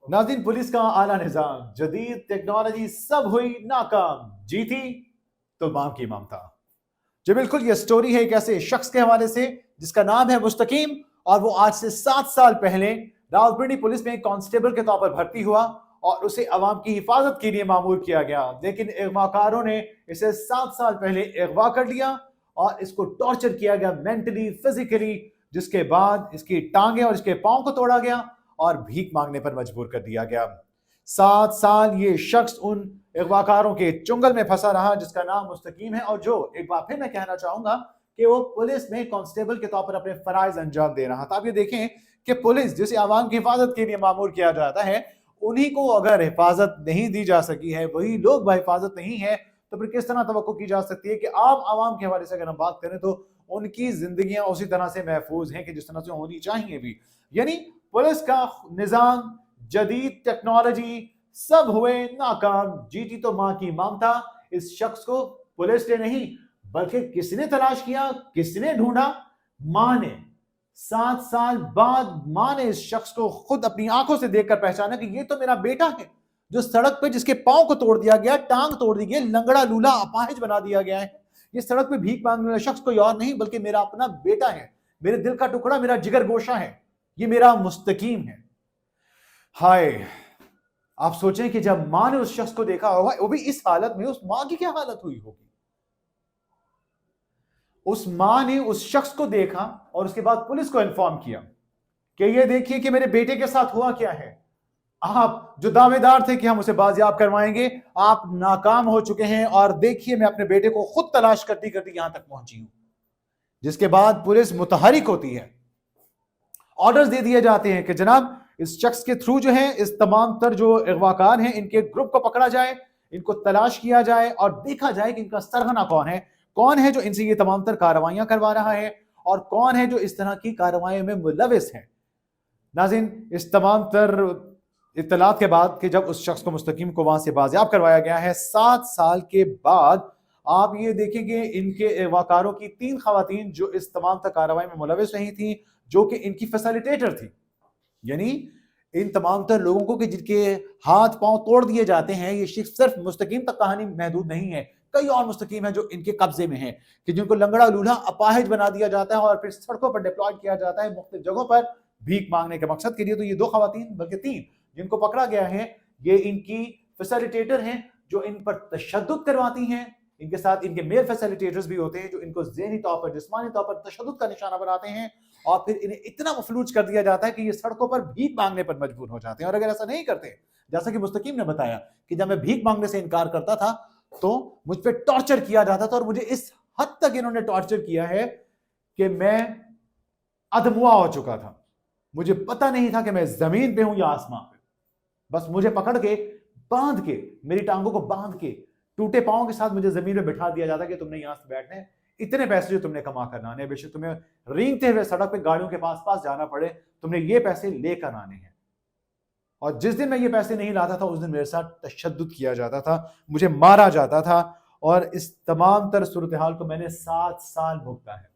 नाज़रीन, पुलिस का आला निजाम, जदीद टेक्नोलॉजी सब हुई नाकाम, जीती तो माम की ममता। जी बिल्कुल, ये स्टोरी है एक ऐसे शख्स के हवाले से जिसका नाम है मुस्तकीम, और वो आज से 7 साल पहले रावलपिंडी पुलिस में कांस्टेबल के तौर पर भर्ती हुआ और उसे अवाम की हिफाजत के लिए मामूर किया गया। लेकिन अगवाकारों ने इसे 7 साल पहले अगवा कर लिया और इसको टॉर्चर किया गया मेंटली, फिजिकली, जिसके बाद इसकी टांगे और इसके पांव को तोड़ा गया और भीख मांगने पर मजबूर कर दिया गया। 7 साल ये शख्स उन अगवाकारों के चुंगल में फंसा रहा जिसका नाम मुस्तकीम है, और जो एक बार फिर मैं कहना चाहूंगा कि वो पुलिस में कांस्टेबल के तौर पर अपने फराइज अंजाम दे रहा था। आप ये देखें कि पुलिस जिसे आवाम की हिफाजत के लिए मामूर किया जाता है, उन्हीं को अगर हिफाजत नहीं दी जा सकी है, वही लोग बाहिफाजत नहीं है, तो फिर किस तरह तवक्को की जा सकती है कि आम आवाम के हवाले से अगर हम बात करें तो उनकी जिंदगियां उसी तरह से महफूज हैं कि जिस तरह से होनी चाहिए भी। यानी पुलिस का निजाम, जदीद टेक्नोलॉजी सब हुए नाकाम, जीती तो मां की ममता। इस शख्स को पुलिस ने नहीं बल्कि किसने तलाश किया, किसने ढूंढा? मां ने। 7 साल बाद मां ने इस शख्स को खुद अपनी आंखों से देखकर पहचाना कि ये तो मेरा बेटा है, जो सड़क पे जिसके पांव को तोड़ दिया गया, टांग तोड़ दी गई, लंगड़ा लूला अपाहिज बना दिया गया है। ये सड़क पे भीख मांगने वाला शख्स कोई और नहीं बल्कि मेरा अपना बेटा है, मेरे दिल का टुकड़ा, मेरा जिगर गोशा है, ये मेरा मुस्तकीम है। हाय, आप सोचें कि जब मां ने उस शख्स को देखा होगा, वो भी इस हालत में, उस मां की क्या हालत हुई होगी? उस मां ने उस शख्स को देखा और उसके बाद पुलिस को इन्फॉर्म किया कि ये देखिए कि मेरे बेटे के साथ हुआ क्या है। आप जो दावेदार थे कि हम उसे बाजियाब करवाएंगे, आप नाकाम हो चुके हैं, और देखिए मैं अपने बेटे को खुद तलाश करती करती यहां तक पहुंची हूं। जिसके बाद पुलिस मुतहरिक होती है, ऑर्डर्स दे दिए जाते हैं कि जनाब इस शख्स के थ्रू जो है इस तमाम तर जो अगवाकार हैं इनके ग्रुप को पकड़ा जाए, इनको तलाश किया जाए और देखा जाए कि इनका सरगना कौन है जो इनसे ये तमाम तर कार्रवाइयां करवा रहा है और कौन है जो इस तरह की कार्रवाइयों में मुलविस है। नाज़रीन, इस तमाम तर इत्तलात के बाद कि जब उस शख्स को, मुस्तकीम को, वहां से बाजियाब करवाया गया है 7 साल के बाद, आप ये देखेंगे इनके अगवाकारों की 3 खवातीन जो इस तमाम तर कार्रवाई में मुलविस रही थी, जो कि इनकी फैसिलिटेटर थी। यानी इन तमाम तर लोगों को कि जिनके हाथ पांव तोड़ दिए जाते हैं, ये सिर्फ मुस्तकीम तक कहानी महदूद नहीं है, कई और मुस्तकीम है जो इनके कब्जे में है, कि जिनको लंगड़ा लूल्हा अपाहिज बना दिया जाता है और फिर सड़कों पर डिप्लॉयड किया जाता है मुख्तलिफ जगहों पर भीख मांगने के मकसद के लिए। तो ये 2 खवातीन बल्कि 3 जिनको पकड़ा गया है, ये इनकी फैसिलिटेटर हैं जो इन पर तशद्दुद करवाती हैं। इनके साथ इनके मेल फैसिलिटेटर्स भी होते हैं जो इनको ज़हनी तौर पर, जिस्मानी तौर पर तशद्दुद का निशाना बनाते हैं, और फिर इन्हें इतना मफलूज कर दिया जाता है कि ये सड़कों पर भीख मांगने पर मजबूर हो जाते हैं। और अगर ऐसा नहीं करते, जैसा कि मुस्तकीम ने बताया कि जब मैं भीख मांगने से इनकार करता था तो मुझ पर टॉर्चर किया जाता था, और मुझे इस हद तक इन्होंने टॉर्चर किया है कि मैं अधमुआ हो चुका था। मुझे पता नहीं था कि मैं जमीन पे हूं या आसमान पे। बस मुझे पकड़ के, बांध के, मेरी टांगों को बांध के, टूटे पांवों के साथ मुझे जमीन में बिठा दिया जाता कि तुमने यहां से बैठने, इतने पैसे जो तुमने कमा कर आने, बेशक तुम्हें रेंगते हुए सड़क पे गाड़ियों के पास जाना पड़े, तुमने ये पैसे लेकर आने हैं। और जिस दिन मैं ये पैसे नहीं लाता था उस दिन मेरे साथ तशद्दुद किया जाता था, मुझे मारा जाता था, और इस तमाम तर सूरत हाल को मैंने 7 साल भुगता है।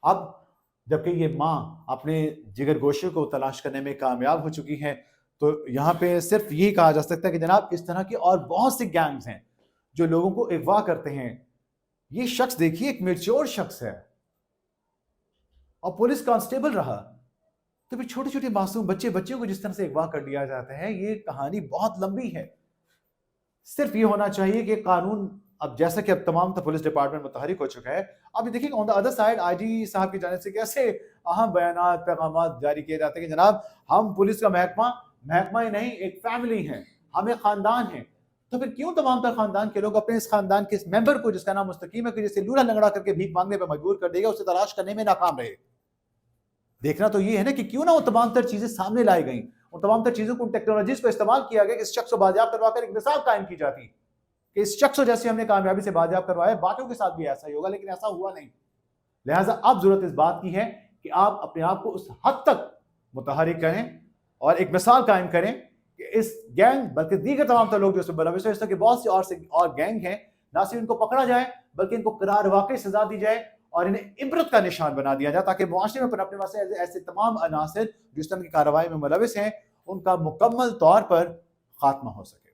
अब जबकि ये मां अपने जिगर गोशे को तलाश करने में कामयाब हो चुकी है, तो यहां पे सिर्फ यही कहा जा सकता है कि जनाब इस तरह की और बहुत सी गैंग्स हैं जो लोगों को अगवा करते हैं। ये शख्स देखिए एक मैच्योर शख्स है और पुलिस कांस्टेबल रहा, तो फिर छोटे छोटे मासूम बच्चों को जिस तरह से अगवा कर लिया जाता है, ये कहानी बहुत लंबी है। सिर्फ ये होना चाहिए कि कानून, अब जैसा कि अब तमाम पुलिस डिपार्टमेंट मुतहरिक हो चुका है, अब देखिए on the other side IG साहब की जाने से कैसे अहम बयान पैगाम जारी किए जाते हैं कि जनाब हम पुलिस का महकमा ही नहीं, एक फैमिली है, हम एक खानदान है। तो फिर क्यों तमाम तर खानदान के लोग अपने इस खानदान के इस मेंबर को, जिसका नाम मुस्तकीम है, कि जिसे लूढ़ा लंगड़ा करके भीख मांगने पर मजबूर कर देगा, उसे तलाश करने में नाकाम रहे? देखना तो ये है ना कि क्यों ना वो तमाम तर चीजें सामने लाई गई, और तमाम तर चीजों को, टेक्नोलॉजीज को इस्तेमाल किया गया कि इस शख्स को बाजियाब करवाकर एक मिसाल कायम की जाती कि इस शख्स को जैसे हमने कामयाबी से बाजियाब करवाया, बाकियों के साथ भी ऐसा ही होगा, लेकिन ऐसा हुआ नहीं। लिहाजा अब जरूरत इस बात की है कि आप अपने आप को उस हद तक मुतहरिक करें और एक मिसाल कायम करें कि इस गैंग, बल्कि दीगर तमाम तर लोग जो इसमें मुलविस हैं, इस तरह के बहुत से और गैंग हैं, ना सिर्फ इनको पकड़ा जाए बल्कि इनको करार वाकई सजा दी जाए और इन्हें इबरत का निशान बना दिया जाए, ताकि मुआशरे में पनपने वाले ऐसे तमाम अनासिर जो इस तरह की कार्रवाई में मुलविस हैं ان کا مکمل طور پر خاتمہ ہو سکے.